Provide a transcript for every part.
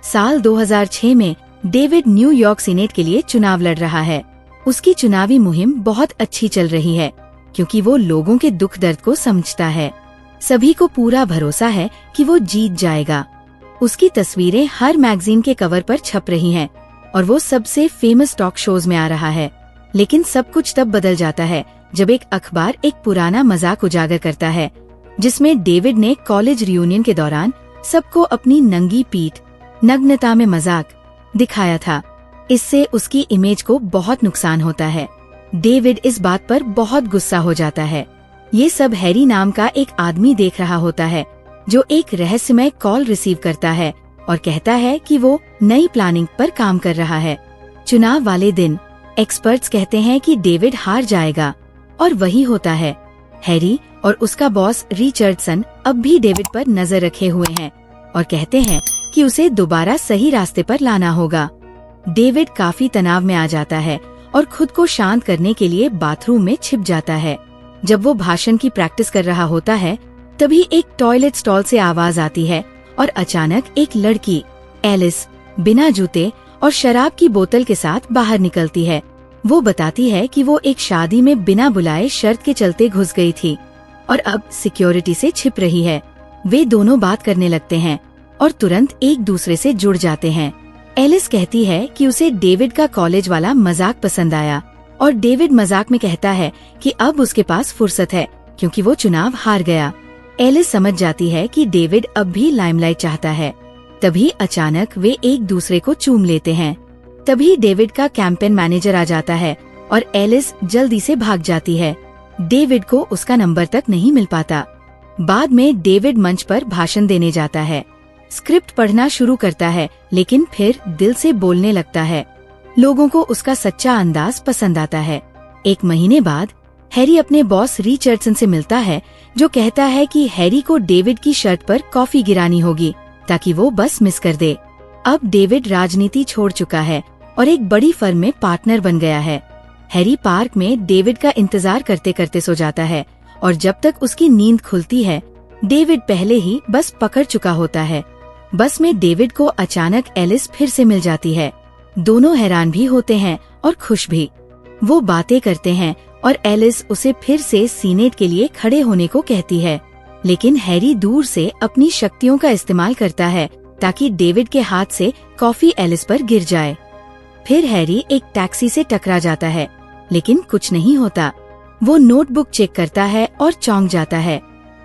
साल 2006 में David New York senate के लिए चुनाव लड़ रहा है। उसकी चुनावी मुहिम बहुत अच्छी चल रही है क्योंकि वो लोगों के दुख दर्द को समझता है। सभी को पूरा भरोसा है कि वो जीत जाएगा। उसकी तस्वीरें हर मैगजीन के कवर पर छप रही हैं और वो सबसे फेमस टॉक शोज में आ रहा है। लेकिन सब कुछ तब बदल जाता है जब एक अखबार एक पुराना मजाक उजागर करता है जिसमें डेविड ने कॉलेज रियूनियन के दौरान सबको अपनी नंगी पीठ नग्नता में मजाक दिखाया था। इससे उसकी इमेज को बहुत नुकसान होता है। डेविड इस बात पर बहुत गुस्सा हो जाता है। ये सब हैरी नाम का एक आदमी देख रहा होता है जो एक रहस्यमय कॉल रिसीव करता है और कहता है कि वो नई प्लानिंग पर काम कर रहा है। चुनाव वाले दिन एक्सपर्ट्स कहते हैं कि डेविड हार जाएगा और वही होता है। हैरी और उसका बॉस रिचर्डसन अब भी डेविड पर नजर रखे हुए हैं और कहते हैं कि उसे दोबारा सही रास्ते पर लाना होगा। डेविड काफी तनाव में आ जाता है और खुद को शांत करने के लिए बाथरूम में छिप जाता है। जब वो भाषण की प्रैक्टिस कर रहा होता है तभी एक टॉयलेट स्टॉल से आवाज आती है और अचानक एक लड़की एलिस बिना जूते और शराब की बोतल के साथ बाहर निकलती है। वो बताती है कि वो एक शादी में बिना बुलाए शर्त के चलते घुस गई थी और अब सिक्योरिटी से छिप रही है। वे दोनों बात करने लगते हैं और तुरंत एक दूसरे से जुड़ जाते हैं। एलिस कहती है कि उसे डेविड का कॉलेज वाला मजाक पसंद आया और डेविड मजाक में कहता है कि अब उसके पास फुर्सत है क्योंकि वो चुनाव हार गया। एलिस समझ जाती है कि डेविड अब भी लाइमलाइट चाहता है। तभी अचानक वे एक दूसरे को चूम लेते हैं। तभी डेविड का कैंपेन मैनेजर आ जाता है और एलिस जल्दी से भाग जाती है। डेविड को उसका नंबर तक नहीं मिल पाता। बाद में डेविड मंच पर भाषण देने जाता है। स्क्रिप्ट पढ़ना शुरू करता है लेकिन फिर दिल से बोलने लगता है। लोगों को उसका सच्चा अंदाज पसंद आता है। एक महीने बाद हैरी अपने बॉस रिचर्डसन से मिलता है जो कहता है कि हैरी को डेविड की शर्ट पर कॉफी गिरानी होगी ताकि वो बस मिस कर दे। अब डेविड राजनीति छोड़ चुका है और एक बड़ी फर्म में पार्टनर बन गया है। हैरी पार्क में डेविड का इंतजार करते करते सो जाता है और जब तक उसकी नींद खुलती है डेविड पहले ही बस पकड़ चुका होता है। बस में डेविड को अचानक एलिस फिर से मिल जाती है। दोनों हैरान भी होते हैं और खुश भी। वो बातें करते हैं और एलिस उसे फिर से सीनेट के लिए खड़े होने को कहती है। लेकिन हैरी दूर से अपनी शक्तियों का इस्तेमाल करता है ताकि डेविड के हाथ से कॉफी एलिस पर गिर जाए। फिर हैरी एक टैक्सी से टकरा जाता है लेकिन कुछ नहीं होता। वो नोटबुक चेक करता है और चौंक जाता है।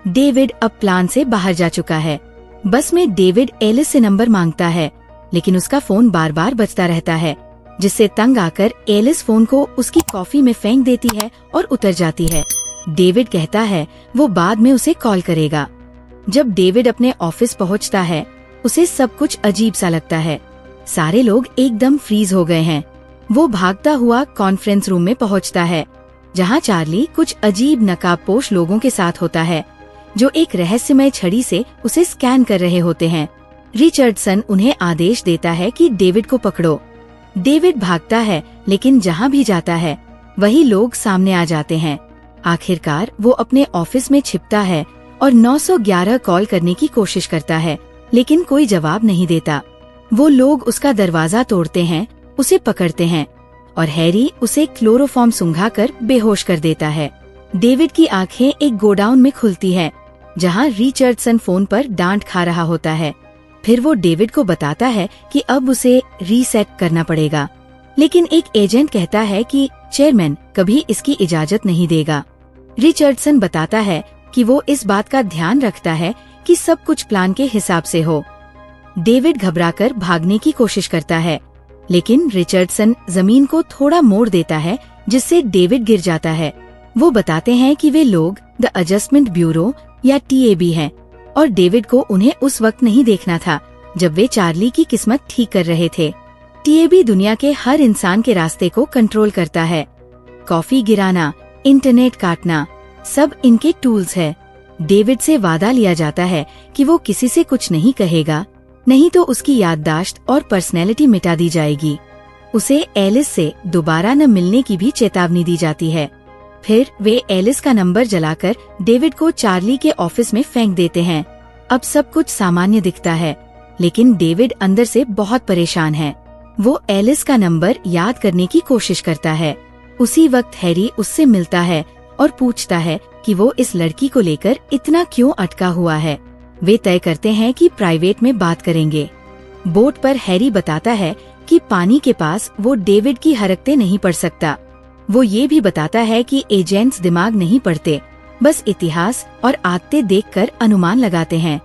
डेविड अब प्लान से बाहर जा चुका है। बस में डेविड एलिस से नंबर मांगता है लेकिन उसका फोन बार बार बजता रहता है जिससे तंग आकर एलिस फोन को उसकी कॉफी में फेंक देती है और उतर जाती है। डेविड कहता है वो बाद में उसे कॉल करेगा। जब डेविड अपने ऑफिस पहुंचता है उसे सब कुछ अजीब सा लगता है। सारे लोग एकदम फ्रीज हो गए हैं। वो भागता हुआ कॉन्फ्रेंस रूम में पहुंचता है जहां चार्ली कुछ अजीब नकाबपोश लोगों के साथ होता है जो एक रहस्यमय छड़ी से उसे स्कैन कर रहे होते हैं। रिचर्डसन उन्हें आदेश देता है कि डेविड को पकड़ो। डेविड भागता है लेकिन जहां भी जाता है वही लोग सामने आ जाते हैं। आखिरकार वो अपने ऑफिस में छिपता है और 911 कॉल करने की कोशिश करता है लेकिन कोई जवाब नहीं देता। वो लोग उसका दरवाजा तोड़ते हैं, उसे पकड़ते हैं और हैरी उसे क्लोरोफॉर्म सुंघाकर बेहोश कर देता है। डेविड की आंखें एक गोडाउन में खुलती है जहां रिचर्डसन फोन पर डांट खा रहा होता है। फिर वो डेविड को बताता है कि अब उसे रीसेट करना पड़ेगा लेकिन एक एजेंट कहता है कि चेयरमैन कभी इसकी इजाजत नहीं देगा। रिचर्डसन बताता है कि वो इस बात का ध्यान रखता है कि सब कुछ प्लान के हिसाब से हो। डेविड घबराकर भागने की कोशिश करता है लेकिन रिचर्डसन जमीन को थोड़ा मोड़ देता है जिससे डेविड गिर जाता है। वो बताते हैं कि वे लोग द एडजस्टमेंट ब्यूरो या TAB हैं और डेविड को उन्हें उस वक्त नहीं देखना था जब वे चार्ली की किस्मत ठीक कर रहे थे। TAB दुनिया के हर इंसान के रास्ते को कंट्रोल करता है। कॉफी गिराना, इंटरनेट काटना, सब इनके टूल्स है। डेविड से वादा लिया जाता है कि वो किसी से कुछ नहीं कहेगा, नहीं तो उसकी याददाश्त और पर्सनैलिटी मिटा दी जाएगी। उसे एलिस से दोबारा न मिलने की भी चेतावनी दी जाती है। फिर वे एलिस का नंबर जलाकर डेविड को चार्ली के ऑफिस में फेंक देते हैं। अब सब कुछ सामान्य दिखता है लेकिन डेविड अंदर से बहुत परेशान है। वो एलिस का नंबर याद करने की कोशिश करता है। उसी वक्त हैरी उससे मिलता है और पूछता है कि वो इस लड़की को लेकर इतना क्यों अटका हुआ है। वे तय करते हैं कि प्राइवेट में बात करेंगे। बोट पर हैरी बताता है कि पानी के पास वो डेविड की हरकतें नहीं पढ़ सकता। वो ये भी बताता है कि एजेंट्स दिमाग नहीं पढ़ते, बस इतिहास और आदतें देखकर अनुमान लगाते हैं।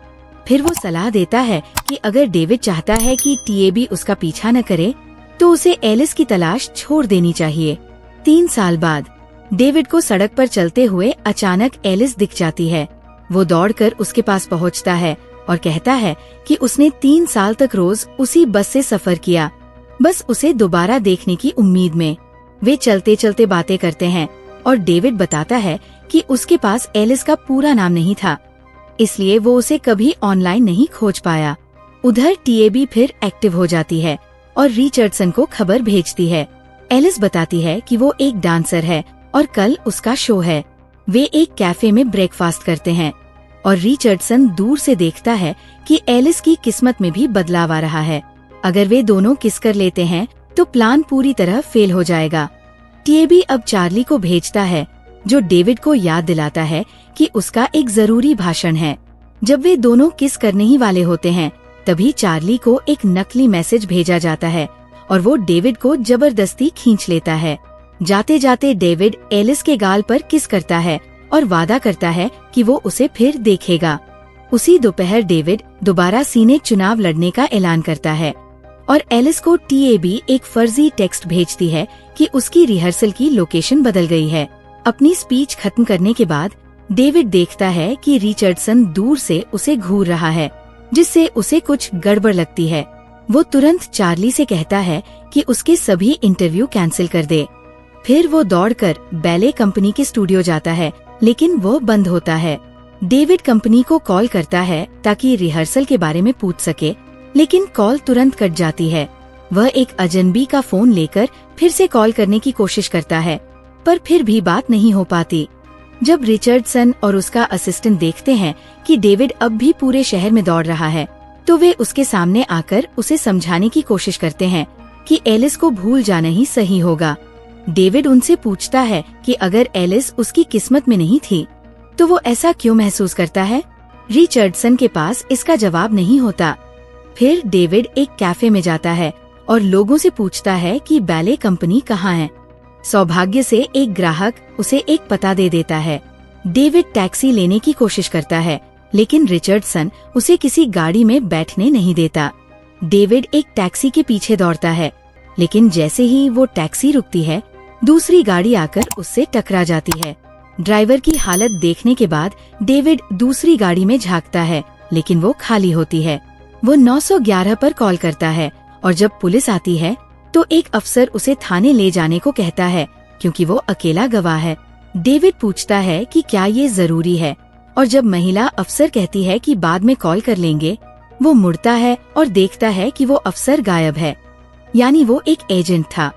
फिर वो सलाह देता है कि अगर डेविड चाहता है कि टीएबी उसका पीछा न करे तो उसे एलिस की तलाश छोड़ देनी चाहिए। 3 साल बाद डेविड को सड़क पर चलते हुए अचानक एलिस दिख जाती है। वो दौड़कर उसके पास पहुंचता है और कहता है कि उसने 3 साल तक रोज उसी बस से सफर किया, बस उसे दोबारा देखने की उम्मीद में। वे चलते चलते बातें करते हैं और डेविड बताता है कि उसके पास एलिस का पूरा नाम नहीं था, इसलिए वो उसे कभी ऑनलाइन नहीं खोज पाया। उधर टीएबी फिर एक्टिव हो जाती है और रिचर्डसन को खबर भेजती है। एलिस बताती है कि वो एक डांसर है और कल उसका शो है। वे एक कैफे में ब्रेकफास्ट करते हैं और रिचर्डसन दूर से देखता है कि एलिस की किस्मत में भी बदलाव आ रहा है। अगर वे दोनों किस कर लेते हैं तो प्लान पूरी तरह फेल हो जाएगा। टीएबी अब चार्ली को भेजता है, जो डेविड को याद दिलाता है कि उसका एक जरूरी भाषण है। जब वे दोनों किस करने ही वाले होते हैं, तभी चार्ली को एक नकली मैसेज भेजा जाता है और वो डेविड को जबरदस्ती खींच लेता है। जाते जाते डेविड एलिस के गाल पर किस करता है और वादा करता है कि वो उसे फिर देखेगा। उसी दोपहर डेविड दोबारा सीनेट चुनाव लड़ने का ऐलान करता है और एलिस को टीएबी एक फर्जी टेक्स्ट भेजती है कि उसकी रिहर्सल की लोकेशन बदल गई है। अपनी स्पीच खत्म करने के बाद डेविड देखता है कि रिचर्डसन दूर से उसे घूर रहा है, जिससे उसे कुछ गड़बड़ लगती है। वो तुरंत चार्ली से कहता है कि उसके सभी इंटरव्यू कैंसिल कर दे। फिर वो दौड़कर बैले कंपनी के स्टूडियो जाता है, लेकिन वो बंद होता है। डेविड कंपनी को कॉल करता है ताकि रिहर्सल के बारे में पूछ सके, लेकिन कॉल तुरंत कट जाती है। वह एक अजनबी का फोन लेकर फिर से कॉल करने की कोशिश करता है, पर फिर भी बात नहीं हो पाती। जब रिचर्डसन और उसका असिस्टेंट देखते हैं कि डेविड अब भी पूरे शहर में दौड़ रहा है, तो वे उसके सामने आकर उसे समझाने की कोशिश करते हैं कि एलिस को भूल जाना ही सही होगा। डेविड उनसे पूछता है कि अगर एलिस उसकी किस्मत में नहीं थी, तो वो ऐसा क्यों महसूस करता है। रिचर्डसन के पास इसका जवाब नहीं होता। फिर डेविड एक कैफे में जाता है और लोगों से पूछता है कि बैले कंपनी कहाँ है। सौभाग्य से एक ग्राहक उसे एक पता दे देता है। डेविड टैक्सी लेने की कोशिश करता है, लेकिन रिचर्डसन उसे किसी गाड़ी में बैठने नहीं देता। डेविड एक टैक्सी के पीछे दौड़ता है, लेकिन जैसे ही वो टैक्सी रुकती है, दूसरी गाड़ी आकर उससे टकरा जाती है। ड्राइवर की हालत देखने के बाद डेविड दूसरी गाड़ी में झांकता है, लेकिन वो खाली होती है। वो 911 पर कॉल करता है और जब पुलिस आती है तो एक अफसर उसे थाने ले जाने को कहता है, क्योंकि वो अकेला गवाह है। डेविड पूछता है कि क्या ये जरूरी है, और जब महिला अफसर कहती है कि बाद में कॉल कर लेंगे, वो मुड़ता है और देखता है कि वो अफसर गायब है, यानी वो एक एजेंट था।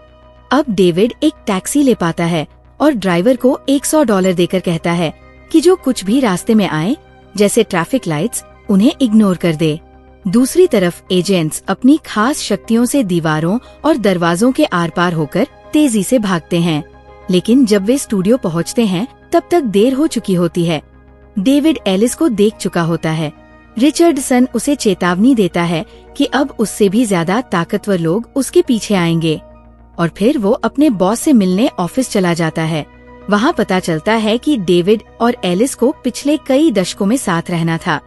अब डेविड एक टैक्सी ले पाता है और ड्राइवर को $100 देकर कहता है कि जो कुछ भी रास्ते में आए, जैसे ट्रैफिक लाइट्स, उन्हें इग्नोर कर दे। दूसरी तरफ एजेंट्स अपनी खास शक्तियों से दीवारों और दरवाजों के आर पार होकर तेजी से भागते हैं, लेकिन जब वे स्टूडियो पहुंचते हैं तब तक देर हो चुकी होती है। डेविड एलिस को देख चुका होता है। रिचर्डसन उसे चेतावनी देता है कि अब उससे भी ज्यादा ताकतवर लोग उसके पीछे आएंगे, और फिर वो अपने बॉस से मिलने ऑफिस चला जाता है। वहाँ पता चलता है कि डेविड और एलिस को पिछले कई दशकों में साथ रहना था,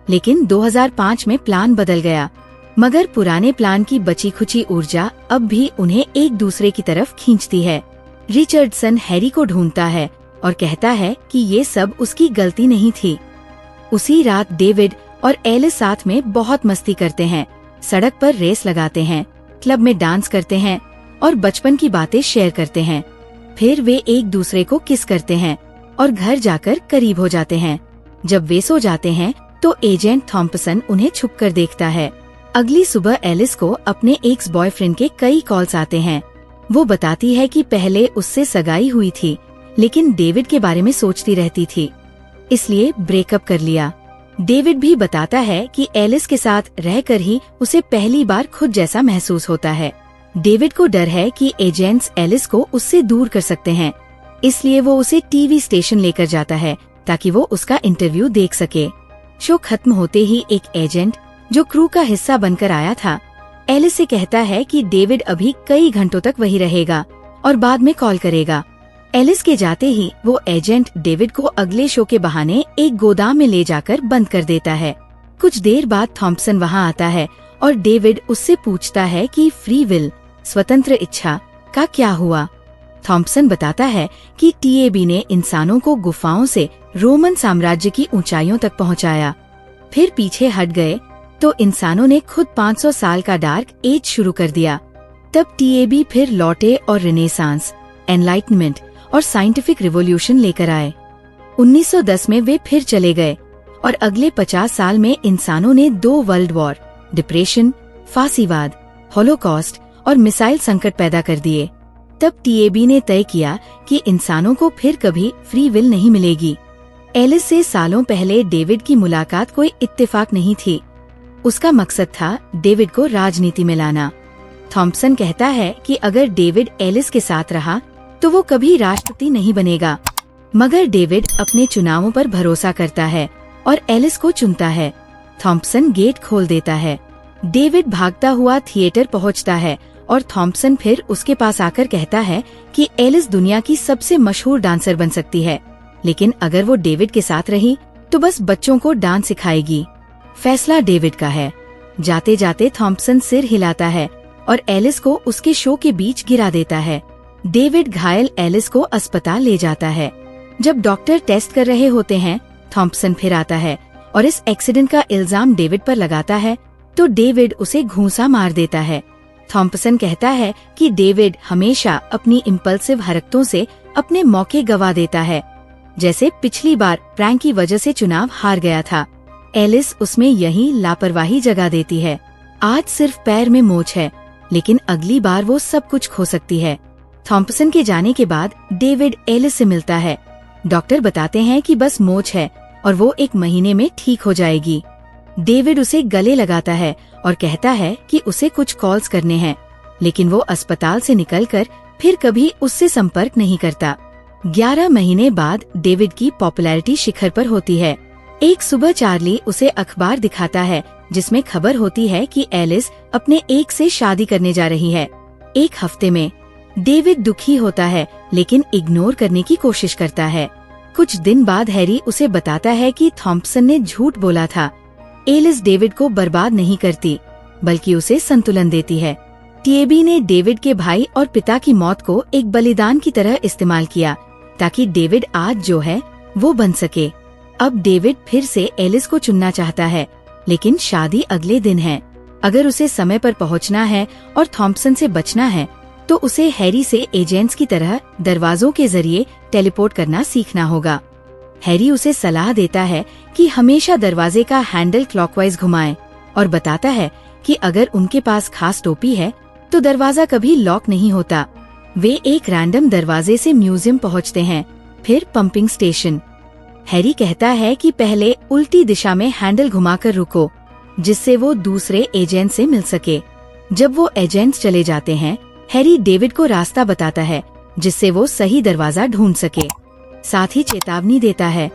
लेकिन 2005 में प्लान बदल गया। मगर पुराने प्लान की बची खुची ऊर्जा अब भी उन्हें एक दूसरे की तरफ खींचती है। रिचर्डसन हैरी को ढूंढता है और कहता है कि ये सब उसकी गलती नहीं थी। उसी रात डेविड और एलिस साथ में बहुत मस्ती करते हैं, सड़क पर रेस लगाते हैं, क्लब में डांस करते हैं और बचपन की बातें शेयर करते हैं। फिर वे एक दूसरे को किस करते हैं और घर जाकर करीब हो जाते हैं। जब वे सो जाते हैं तो एजेंट थॉम्पसन उन्हें छुपकर देखता है। अगली सुबह एलिस को अपने एक्स बॉयफ्रेंड के कई कॉल्स आते हैं। वो बताती है कि पहले उससे सगाई हुई थी, लेकिन डेविड के बारे में सोचती रहती थी, इसलिए ब्रेकअप कर लिया। डेविड भी बताता है कि एलिस के साथ रहकर ही उसे पहली बार खुद जैसा महसूस होता है। डेविड को डर है कि एजेंट्स एलिस को उससे दूर कर सकते हैं, इसलिए वो उसे टीवी स्टेशन लेकर जाता है ताकि वो उसका इंटरव्यू देख सके। शो खत्म होते ही एक एजेंट जो क्रू का हिस्सा बनकर आया था, एलिस से कहता है कि डेविड अभी कई घंटों तक वही रहेगा और बाद में कॉल करेगा। एलिस के जाते ही वो एजेंट डेविड को अगले शो के बहाने एक गोदाम में ले जाकर बंद कर देता है। कुछ देर बाद थॉम्पसन वहाँ आता है और डेविड उससे पूछता है कि फ्री विल, स्वतंत्र इच्छा का क्या हुआ। थॉम्पसन बताता है कि टीएबी ने इंसानों को गुफाओं से रोमन साम्राज्य की ऊंचाइयों तक पहुंचाया, फिर पीछे हट गए तो इंसानों ने खुद 500 साल का डार्क एज शुरू कर दिया। तब टीएबी फिर लौटे और रिनेसांस, एनलाइटनमेंट और साइंटिफिक रिवॉल्यूशन लेकर आए। 1910 में वे फिर चले गए और अगले 50 साल में इंसानों ने 2 वर्ल्ड वॉर, डिप्रेशन, फांसीवाद, हॉलोकॉस्ट और मिसाइल संकट पैदा कर दिए। तब टीएबी ने तय किया कि इंसानों को फिर कभी फ्री विल नहीं मिलेगी। एलिस से सालों पहले डेविड की मुलाकात कोई इत्तेफाक नहीं थी। उसका मकसद था डेविड को राजनीति में लाना। थॉम्पसन कहता है कि अगर डेविड एलिस के साथ रहा तो वो कभी राष्ट्रपति नहीं बनेगा, मगर डेविड अपने चुनावों पर भरोसा करता है और एलिस को चुनता है। थॉम्पसन गेट खोल देता है। डेविड भागता हुआ थिएटर पहुंचता है और थॉम्पसन फिर उसके पास आकर कहता है कि एलिस दुनिया की सबसे मशहूर डांसर बन सकती है, लेकिन अगर वो डेविड के साथ रही तो बस बच्चों को डांस सिखाएगी। फैसला डेविड का है। जाते जाते थॉम्पसन सिर हिलाता है और एलिस को उसके शो के बीच गिरा देता है। डेविड घायल एलिस को अस्पताल ले जाता है। जब डॉक्टर टेस्ट कर रहे होते हैं, थॉम्पसन फिर आता है और इस एक्सीडेंट का इल्जाम डेविड पर लगाता है तो डेविड उसे घूंसा मार देता है। थॉम्पसन कहता है कि डेविड हमेशा अपनी इम्पल्सिव हरकतों से अपने मौके गवा देता है, जैसे पिछली बार प्रैंक की वजह से चुनाव हार गया था। एलिस उसमें यही लापरवाही जगा देती है। आज सिर्फ पैर में मोच है, लेकिन अगली बार वो सब कुछ खो सकती है। थॉम्पसन के जाने के बाद डेविड एलिस से मिलता है। डॉक्टर बताते हैं कि बस मोच है और वो 1 महीने में ठीक हो जाएगी। डेविड उसे गले लगाता है और कहता है कि उसे कुछ कॉल्स करने हैं, लेकिन वो अस्पताल से निकलकर फिर कभी उससे संपर्क नहीं करता। 11 महीने बाद डेविड की पॉपुलैरिटी शिखर पर होती है। एक सुबह चार्ली उसे अखबार दिखाता है जिसमें खबर होती है कि एलिस अपने एक से शादी करने जा रही है 1 हफ्ते में। डेविड दुखी होता है लेकिन इग्नोर करने की कोशिश करता है। कुछ दिन बाद हैरी उसे बताता है कि थॉम्पसन ने झूठ बोला था। एलिस डेविड को बर्बाद नहीं करती, बल्कि उसे संतुलन देती है। टीएबी ने डेविड के भाई और पिता की मौत को एक बलिदान की तरह इस्तेमाल किया ताकि डेविड आज जो है वो बन सके। अब डेविड फिर से एलिस को चुनना चाहता है, लेकिन शादी अगले दिन है। अगर उसे समय पर पहुंचना है और थॉम्पसन से बचना है तो उसे हैरी से एजेंट्स की तरह दरवाजों के जरिए टेलीपोर्ट करना सीखना होगा। हैरी उसे सलाह देता है कि हमेशा दरवाजे का हैंडल क्लॉकवाइज घुमाएं और बताता है कि अगर उनके पास खास टोपी है तो दरवाजा कभी लॉक नहीं होता। वे एक रैंडम दरवाजे से म्यूजियम पहुंचते हैं, फिर पंपिंग स्टेशन। हैरी कहता है कि पहले उल्टी दिशा में हैंडल घुमाकर रुको, जिससे वो दूसरे एजेंट से मिल सके। जब वो एजेंट्स चले जाते हैं, हैरी डेविड को रास्ता बताता है जिससे वो सही दरवाजा ढूंढ सके। साथ ही चेतावनी देता है,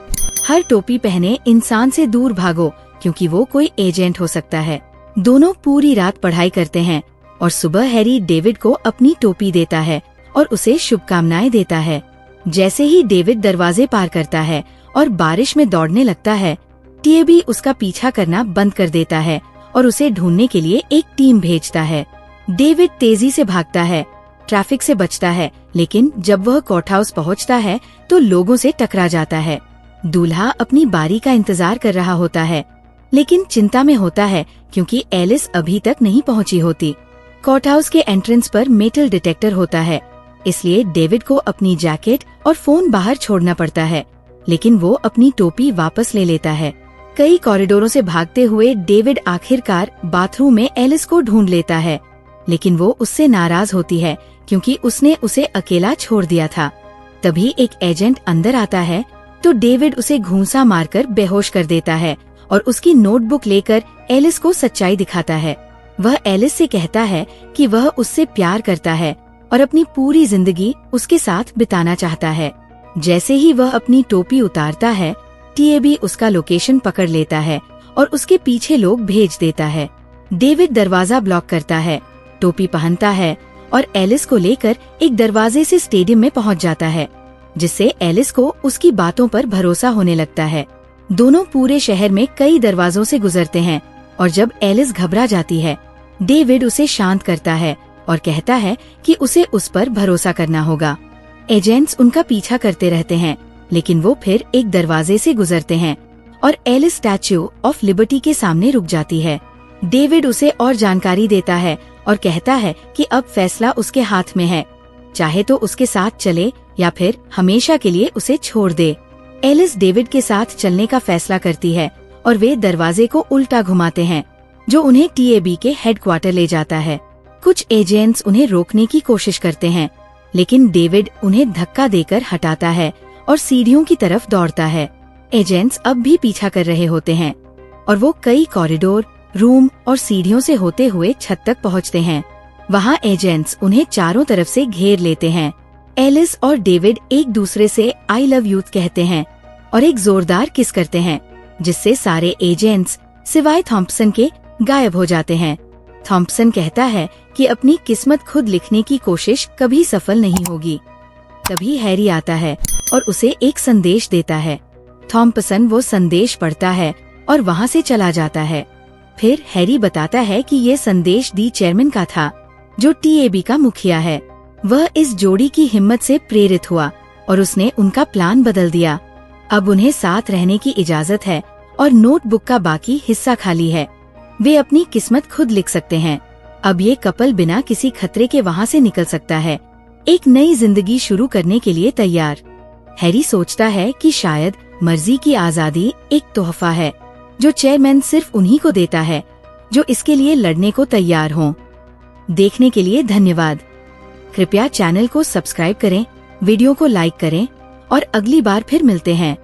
हर टोपी पहने इंसान से दूर भागो क्योंकि वो कोई एजेंट हो सकता है। दोनों पूरी रात पढ़ाई करते हैं और सुबह हैरी डेविड को अपनी टोपी देता है और उसे शुभकामनाएं देता है। जैसे ही डेविड दरवाजे पार करता है और बारिश में दौड़ने लगता है, टीएबी उसका पीछा करना बंद कर देता है और उसे ढूंढने के लिए एक टीम भेजता है। डेविड तेजी से भागता है, ट्रैफिक से बचता है, लेकिन जब वह कोर्ट हाउस पहुँचता है तो लोगों से टकरा जाता है। दूल्हा अपनी बारी का इंतजार कर रहा होता है, लेकिन चिंता में होता है क्योंकि एलिस अभी तक नहीं पहुंची होती। कोर्ट हाउस के एंट्रेंस पर मेटल डिटेक्टर होता है, इसलिए डेविड को अपनी जैकेट और फोन बाहर छोड़ना पड़ता है, लेकिन वो अपनी टोपी वापस ले लेता है। कई कॉरिडोरों से भागते हुए डेविड आखिरकार बाथरूम में एलिस को ढूंढ लेता है, लेकिन वो उससे नाराज होती है क्योंकि उसने उसे अकेला छोड़ दिया था। तभी एक एजेंट अंदर आता है तो डेविड उसे घूंसा मारकर बेहोश कर देता है और उसकी नोटबुक लेकर एलिस को सच्चाई दिखाता है। वह एलिस से कहता है कि वह उससे प्यार करता है और अपनी पूरी जिंदगी उसके साथ बिताना चाहता है। जैसे ही वह अपनी टोपी उतारता है, टीएबी उसका लोकेशन पकड़ लेता है और उसके पीछे लोग भेज देता है। डेविड दरवाजा ब्लॉक करता है, टोपी पहनता है और एलिस को लेकर एक दरवाजे से स्टेडियम में पहुंच जाता है, जिससे एलिस को उसकी बातों पर भरोसा होने लगता है। दोनों पूरे शहर में कई दरवाजों से गुजरते हैं और जब एलिस घबरा जाती है, डेविड उसे शांत करता है और कहता है कि उसे उस पर भरोसा करना होगा। एजेंट्स उनका पीछा करते रहते हैं, लेकिन वो फिर एक दरवाजे से गुजरते हैं और एलिस स्टैच्यू ऑफ लिबर्टी के सामने रुक जाती है। डेविड उसे और जानकारी देता है और कहता है कि अब फैसला उसके हाथ में है, चाहे तो उसके साथ चले या फिर हमेशा के लिए उसे छोड़ दे। एलिस डेविड के साथ चलने का फैसला करती है और वे दरवाजे को उल्टा घुमाते हैं, जो उन्हें टीएबी के हेडक्वार्टर ले जाता है। कुछ एजेंट्स उन्हें रोकने की कोशिश करते हैं, लेकिन डेविड उन्हें धक्का देकर हटाता है और सीढ़ियों की तरफ दौड़ता है। एजेंट्स अब भी पीछा कर रहे होते हैं और वो कई कॉरिडोर, रूम और सीढ़ियों से होते हुए छत तक पहुंचते हैं। वहां एजेंट्स उन्हें चारों तरफ से घेर लेते हैं। एलिस और डेविड एक दूसरे से आई लव यू कहते हैं और एक जोरदार किस करते हैं, जिससे सारे एजेंट्स सिवाय थॉम्पसन के गायब हो जाते हैं। थॉम्पसन कहता है कि अपनी किस्मत खुद लिखने की कोशिश कभी सफल नहीं होगी। तभी हैरी आता है और उसे एक संदेश देता है। थॉम्पसन वो संदेश पढ़ता है और वहाँ से चला जाता है। फिर हैरी बताता है कि ये संदेश दी चेयरमैन का था, जो टीएबी का मुखिया है। वह इस जोड़ी की हिम्मत से प्रेरित हुआ और उसने उनका प्लान बदल दिया। अब उन्हें साथ रहने की इजाजत है और नोटबुक का बाकी हिस्सा खाली है। वे अपनी किस्मत खुद लिख सकते हैं। अब ये कपल बिना किसी खतरे के वहाँ से निकल सकता है, एक नई जिंदगी शुरू करने के लिए तैयार। हैरी सोचता है कि शायद मर्जी की आजादी एक तोहफा है, जो चेयरमैन सिर्फ उन्हीं को देता है जो इसके लिए लड़ने को तैयार हों। देखने के लिए धन्यवाद। कृपया चैनल को सब्सक्राइब करें, वीडियो को लाइक करें और अगली बार फिर मिलते हैं।